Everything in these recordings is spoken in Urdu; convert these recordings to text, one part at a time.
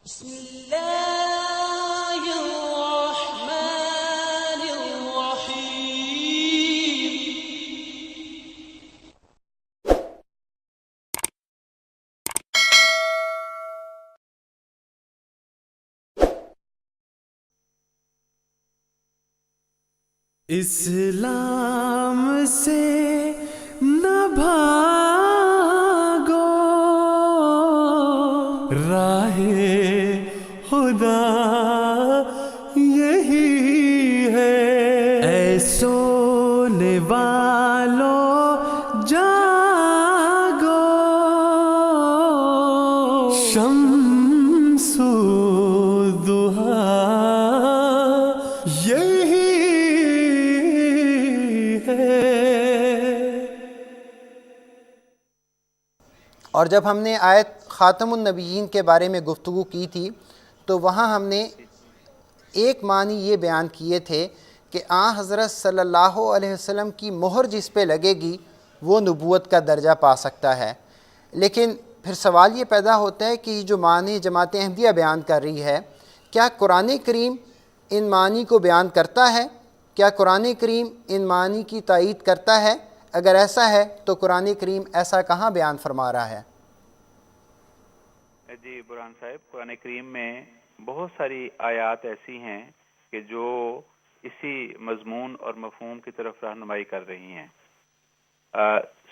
بسم الله الرحمن الرحيم. اسلام سے نہ بھاگو، راہ خدا یہی ہے۔ اے سونے والوں جاگو، شمس الضحیٰ یہی ہے۔ اور جب ہم نے آیت خاتم النبیین کے بارے میں گفتگو کی تھی تو وہاں ہم نے ایک معنی یہ بیان کیے تھے کہ آن حضرت صلی اللہ علیہ وسلم کی مہر جس پہ لگے گی وہ نبوت کا درجہ پا سکتا ہے۔ لیکن پھر سوال یہ پیدا ہوتا ہے کہ یہ جو معنی جماعت احمدیہ بیان کر رہی ہے، کیا قرآن کریم ان معنی کو بیان کرتا ہے؟ کیا قرآن کریم ان معنی کی تائید کرتا ہے؟ اگر ایسا ہے تو قرآن کریم ایسا کہاں بیان فرما رہا ہے؟ جی برہان صاحب، قرآن کریم میں بہت ساری آیات ایسی ہیں کہ جو اسی مضمون اور مفہوم کی طرف رہنمائی کر رہی ہیں۔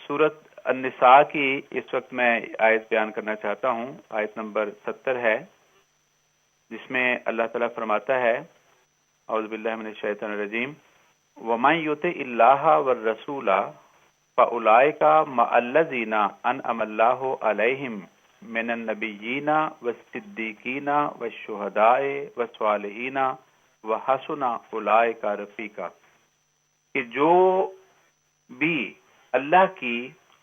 سورۃ النساء کی اس وقت میں آیت بیان کرنا چاہتا ہوں، آیت نمبر 70 ہے، جس میں اللہ تعالیٰ فرماتا ہے، اعوذ باللہ من الشیطان الرجیم، وَمَن يُطِعِ اللَّهَ وَالرَّسُولَ فَأُولَئِكَ مَعَ الَّذِينَ أَنْعَمَ اللَّهُ عَلَيْهِمْ من النبیین والصدیقین والشہداء والصالحین وحسن اولئک رفیقا، کہ جو بھی اللہ کی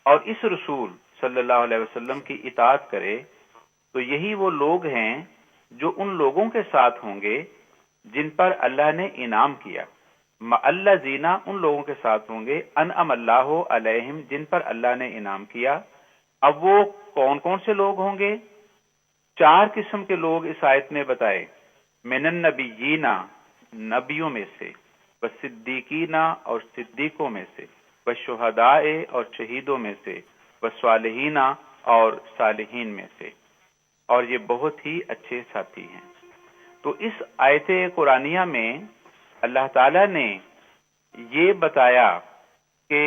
اور اس رسول صلی اللہ علیہ وسلم کی اطاعت کرے تو یہی وہ لوگ ہیں جو ان لوگوں کے ساتھ ہوں گے جن پر اللہ نے انعام کیا۔ مع الذین، ان لوگوں کے ساتھ ہوں گے، انعم اللہ علیہم، جن پر اللہ نے انعام کیا۔ اب وہ کون کون سے لوگ ہوں گے؟ 4 قسم کے لوگ اس آیت میں بتائے، من النبیین، نبیوں میں سے، والصدیقین، اور صدیقوں میں سے، والشہداء، اور شہیدوں میں سے، والصالحین، اور صالحین میں سے، اور یہ بہت ہی اچھے ساتھی ہیں۔ تو اس آیت قرآنیہ میں اللہ تعالی نے یہ بتایا کہ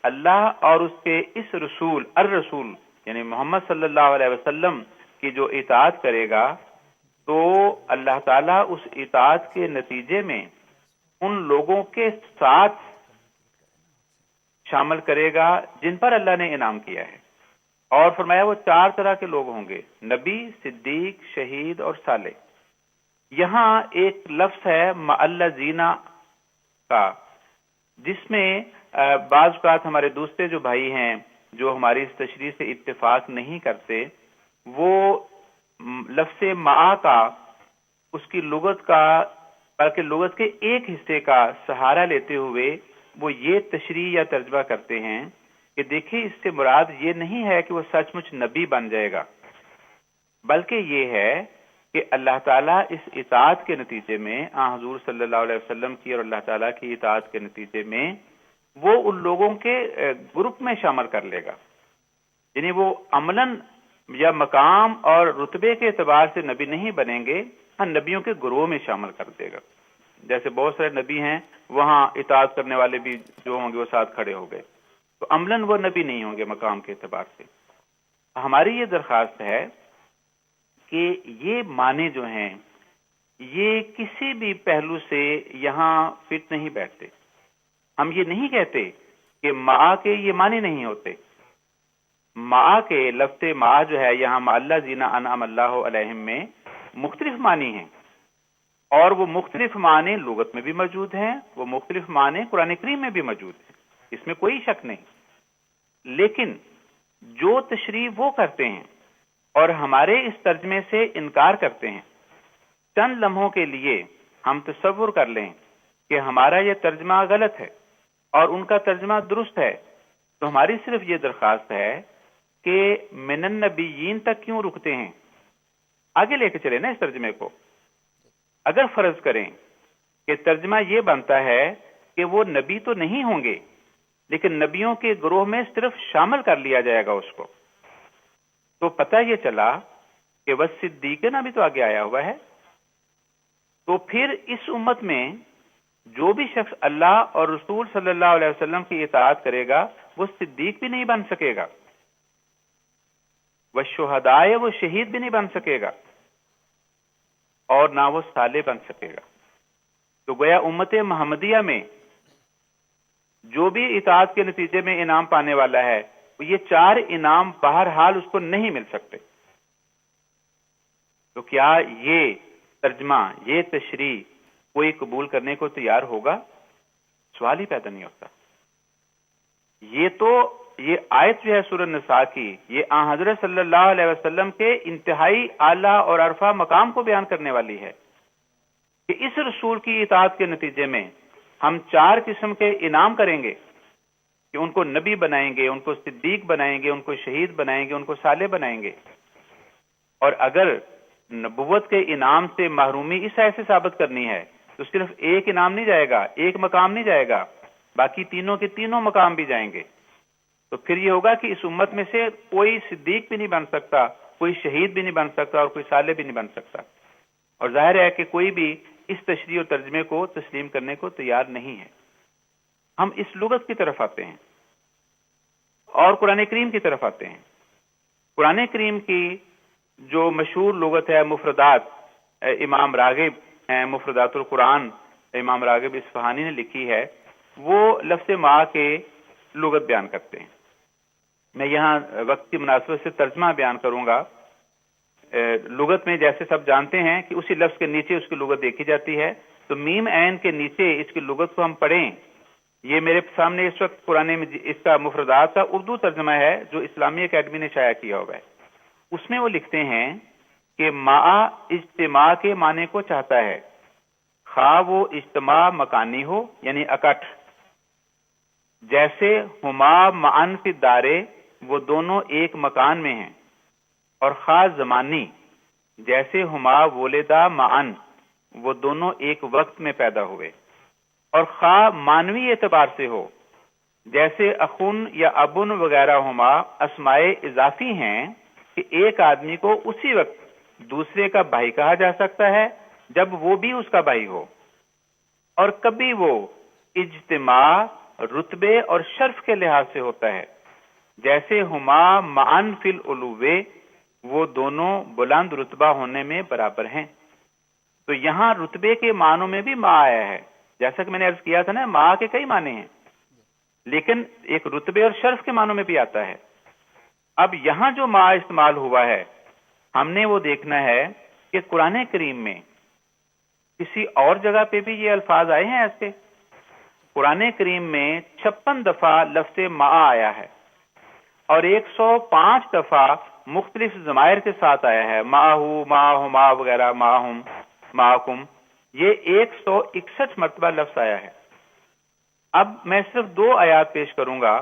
اللہ اور اس کے اس رسول الرسول یعنی محمد صلی اللہ علیہ وسلم کی جو اطاعت کرے گا تو اللہ تعالیٰ اس اطاعت کے نتیجے میں ان لوگوں کے ساتھ شامل کرے گا جن پر اللہ نے انعام کیا ہے، اور فرمایا وہ 4 طرح کے لوگ ہوں گے، نبی، صدیق، شہید اور صالح۔ یہاں ایک لفظ ہے مع الذین کا، جس میں بعض اوقات ہمارے دوسرے جو بھائی ہیں جو ہماری اس تشریح سے اتفاق نہیں کرتے، وہ لفظ مع کا، اس کی لغت کا، بلکہ لغت کے ایک حصے کا سہارا لیتے ہوئے وہ یہ تشریح یا ترجمہ کرتے ہیں کہ دیکھیں اس سے مراد یہ نہیں ہے کہ وہ سچ مچ نبی بن جائے گا، بلکہ یہ ہے کہ اللہ تعالیٰ اس اطاعت کے نتیجے میں حضور صلی اللہ علیہ وسلم کی اور اللہ تعالیٰ کی اطاعت کے نتیجے میں وہ ان لوگوں کے گروپ میں شامل کر لے گا، یعنی وہ عملاً یا مقام اور رتبے کے اعتبار سے نبی نہیں بنیں گے، ہاں نبیوں کے گروہ میں شامل کر دے گا۔ جیسے بہت سارے نبی ہیں، وہاں اطاعت کرنے والے بھی جو ہوں گے وہ ساتھ کھڑے ہو گئے، تو عملاً وہ نبی نہیں ہوں گے مقام کے اعتبار سے۔ ہماری یہ درخواست ہے کہ یہ معنی جو ہیں یہ کسی بھی پہلو سے یہاں فٹ نہیں بیٹھتے۔ ہم یہ نہیں کہتے کہ مع کے یہ معنی نہیں ہوتے، مع کے لفظ مع جو ہے یہاں مع الذین انعم اللہ علیہم میں مختلف معنی ہیں، اور وہ مختلف معنی لغت میں بھی موجود ہیں، وہ مختلف معنی قرآن کریم میں بھی موجود ہیں، اس میں کوئی شک نہیں۔ لیکن جو تشریح وہ کرتے ہیں اور ہمارے اس ترجمے سے انکار کرتے ہیں، چند لمحوں کے لیے ہم تصور کر لیں کہ ہمارا یہ ترجمہ غلط ہے اور ان کا ترجمہ درست ہے، تو ہماری صرف یہ درخواست ہے کہ من النبیین تک کیوں رکتے ہیں؟ آگے لے کے چلے نا اس ترجمے کو. اگر فرض کریں کہ ترجمہ یہ بنتا ہے کہ وہ نبی تو نہیں ہوں گے لیکن نبیوں کے گروہ میں صرف شامل کر لیا جائے گا اس کو, تو پتہ یہ چلا کہ وہ صدیقین بھی تو آگے آیا ہوا ہے. تو پھر اس امت میں جو بھی شخص اللہ اور رسول صلی اللہ علیہ وسلم کی اطاعت کرے گا وہ صدیق بھی نہیں بن سکے گا, وہ شہدائے وہ شہید بھی نہیں بن سکے گا, اور نہ وہ صالح بن سکے گا. تو گویا امت محمدیہ میں جو بھی اطاعت کے نتیجے میں انعام پانے والا ہے وہ یہ 4 انعام بہرحال اس کو نہیں مل سکتے. تو کیا یہ ترجمہ, یہ تشریح کوئی قبول کرنے کو تیار ہوگا؟ سوال ہی پیدا نہیں ہوتا. یہ آیت جو ہے سورہ نساء کی, یہ آن حضرت صلی اللہ علیہ وسلم کے انتہائی اعلیٰ اور عرفہ مقام کو بیان کرنے والی ہے کہ اس رسول کی اطاعت کے نتیجے میں ہم 4 قسم کے انعام کریں گے کہ ان کو نبی بنائیں گے, ان کو صدیق بنائیں گے, ان کو شہید بنائیں گے, ان کو صالح بنائیں گے. اور اگر نبوت کے انعام سے محرومی اس ایسے ثابت کرنی ہے تو صرف ایک انعام نہیں جائے گا, ایک مقام نہیں جائے گا, باقی تینوں کے تینوں مقام بھی جائیں گے. تو پھر یہ ہوگا کہ اس امت میں سے کوئی صدیق بھی نہیں بن سکتا, کوئی شہید بھی نہیں بن سکتا اور کوئی صالح بھی نہیں بن سکتا. اور ظاہر ہے کہ کوئی بھی اس تشریح اور ترجمے کو تسلیم کرنے کو تیار نہیں ہے. ہم اس لغت کی طرف آتے ہیں اور قرآن کریم کی طرف آتے ہیں. قرآن کریم کی جو مشہور لغت ہے مفردات, امام راغب ہیں, مفردات القرآن امام راغب اصفہانی نے لکھی ہے, وہ لفظ ماں کے لغت بیان کرتے ہیں. میں یہاں وقت کی مناسبت سے ترجمہ بیان کروں گا. لغت میں جیسے سب جانتے ہیں کہ اسی لفظ کے نیچے اس کی لغت دیکھی جاتی ہے, تو میم عین کے نیچے اس کی لغت کو ہم پڑھیں. یہ میرے سامنے اس وقت قرآن میں اس کا مفردات کا اردو ترجمہ ہے جو اسلامی اکیڈمی نے شائع کیا ہوا ہے. اس میں وہ لکھتے ہیں کہ ما اجتماع کے معنی کو چاہتا ہے, خواہ وہ اجتماع مکانی ہو یعنی اکٹھ, جیسے ہما معن فی دارے وہ دونوں ایک مکان میں ہیں, اور خواہ زمانی جیسے ہما ولدا معن وہ دونوں ایک وقت میں پیدا ہوئے, اور خواہ مانوی اعتبار سے ہو جیسے اخن یا ابن وغیرہ ہما اسمائے اضافی ہیں کہ ایک آدمی کو اسی وقت دوسرے کا بھائی کہا جا سکتا ہے جب وہ بھی اس کا بھائی ہو, اور کبھی وہ اجتماع رتبے اور شرف کے لحاظ سے ہوتا ہے جیسے ہما معن فی العلوے وہ دونوں بلند رتبہ ہونے میں برابر ہیں. تو یہاں رتبے کے معنوں میں بھی ما آیا ہے, جیسا کہ میں نے عرض کیا تھا نا, ما کے کئی معنی ہیں لیکن ایک رتبے اور شرف کے معنوں میں بھی آتا ہے. اب یہاں جو ما استعمال ہوا ہے ہم نے وہ دیکھنا ہے کہ قرآن کریم میں کسی اور جگہ پہ بھی یہ الفاظ آئے ہیں ایسے. قرآن کریم میں 56 دفعہ لفظ ما آیا ہے اور 105 دفعہ مختلف ضمائر کے ساتھ آیا ہے, ماہو, ماہما وغیرہ, ماہم, ماکم. یہ 161 مرتبہ لفظ آیا ہے. اب میں صرف 2 آیات پیش کروں گا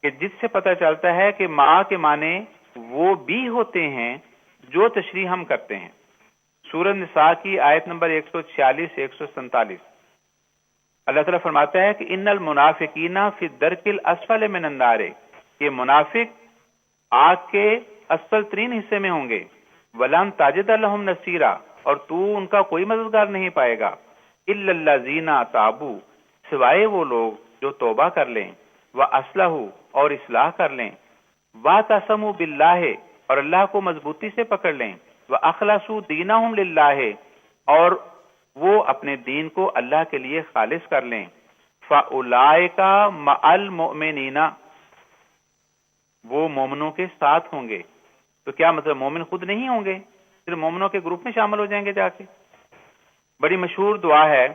کہ جس سے پتہ چلتا ہے کہ ما کے معنی وہ بھی ہوتے ہیں جو تشریح ہم کرتے ہیں. سورہ نساء کی آیت نمبر 146 147 اللہ تعالیٰ فرماتا ہے کہ ان المنافقین فی الدرک الاسفل من النار, یہ منافق آگ کے اسفل ترین حصے میں ہوں گے. ولن تجد لهم نصیرا, اور تو ان کا کوئی مددگار نہیں پائے گا. الا الذین تابوا, سوائے وہ لوگ جو توبہ کر لیں, واصلحوا اور اصلاح کر لیں, واعتصموا باللہ اور اللہ کو مضبوطی سے پکڑ لیں, واخلصوا دینہم للہ اور وہ اپنے دین کو اللہ کے لیے خالص کر لیں. فاولئک مع المؤمنین, وہ مومنوں کے ساتھ ہوں گے. تو کیا مطلب مومن خود نہیں ہوں گے, صرف مومنوں کے گروپ میں شامل ہو جائیں گے جا کے؟ بڑی مشہور دعا ہے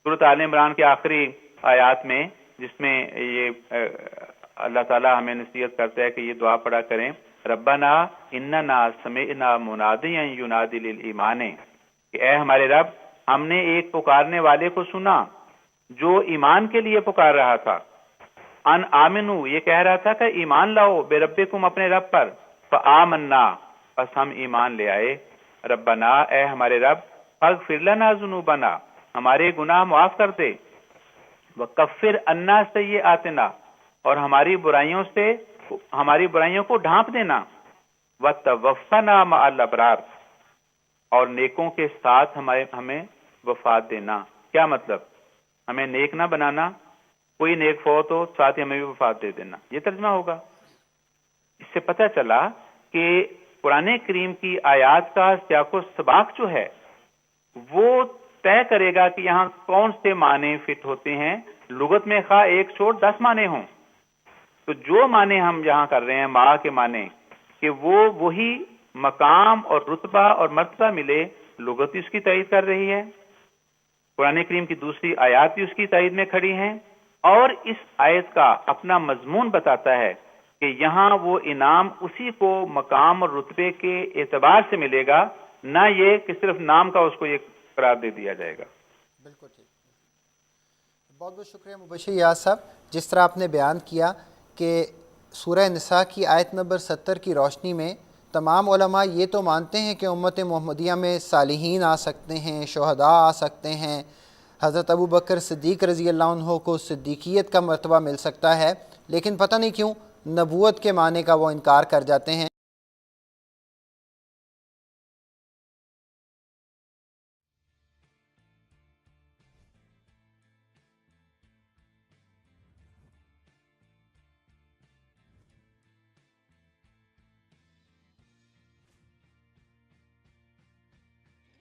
سورۃ آل عمران کے آخری آیات میں جس میں یہ اللہ تعالیٰ ہمیں نصیحت کرتا ہے کہ یہ دعا پڑھا کریں, ربنا اننا سمعنا منادیا ینادی للایمان, کہ اے ہمارے رب ہم نے ایک پکارنے والے کو سنا جو ایمان کے لیے پکار رہا تھا. ان آمنو, یہ کہہ رہا تھا کہ ایمان لاؤ بے ربکم, اپنے رب پر. فآمنا, بس ہم ایمان لے آئے. ربنا اے ہمارے رب اغفر لنا ذنوبنا ہمارے گناہ معاف کر دے، وکفر عنا سیئاتنا اور ہماری برائیوں کو ڈھانپ دینا، وتوفنا مع الابرار اور نیکوں کے ساتھ ہمیں وفات دینا۔ کیا مطلب؟ ہمیں نیک نہ بنانا، کوئی نیک فوت ہو ساتھ ہی ہمیں بھی وفات دے دینا، یہ ترجمہ ہوگا۔ اس سے پتہ چلا کہ قرآن کریم کی آیات کا سیاق و سباق جو ہے وہ طے کرے گا کہ یہاں کون سے معنی فٹ ہوتے ہیں۔ لغت میں خواہ ایک چھوڑ 10 معنی ہوں، تو جو معنی ہم یہاں کر رہے ہیں ماں کے معنی کہ وہی مقام اور رتبہ اور مرتبہ ملے، لغت اس کی تائید کر رہی ہے، قرآن کریم کی دوسری آیات بھی اس کی تائید میں کھڑی ہیں، اور اس آیت کا اپنا مضمون بتاتا ہے کہ یہاں وہ انعام اسی کو مقام اور رتبے کے اعتبار سے ملے گا، نہ یہ کہ صرف نام کا اس کو یہ قرار دے دیا جائے گا۔ بالکل ٹھیک۔ بہت بہت شکریہ مبشر یاس صاحب، جس طرح آپ نے بیان کیا کہ سورہ نساء کی آیت نمبر 70 کی روشنی میں تمام علماء یہ تو مانتے ہیں کہ امت محمدیہ میں صالحین آ سکتے ہیں، شہداء آ سکتے ہیں، حضرت ابو بکر صدیق رضی اللہ عنہ کو صدیقیت کا مرتبہ مل سکتا ہے، لیکن پتہ نہیں کیوں نبوت کے معنی کا وہ انکار کر جاتے ہیں۔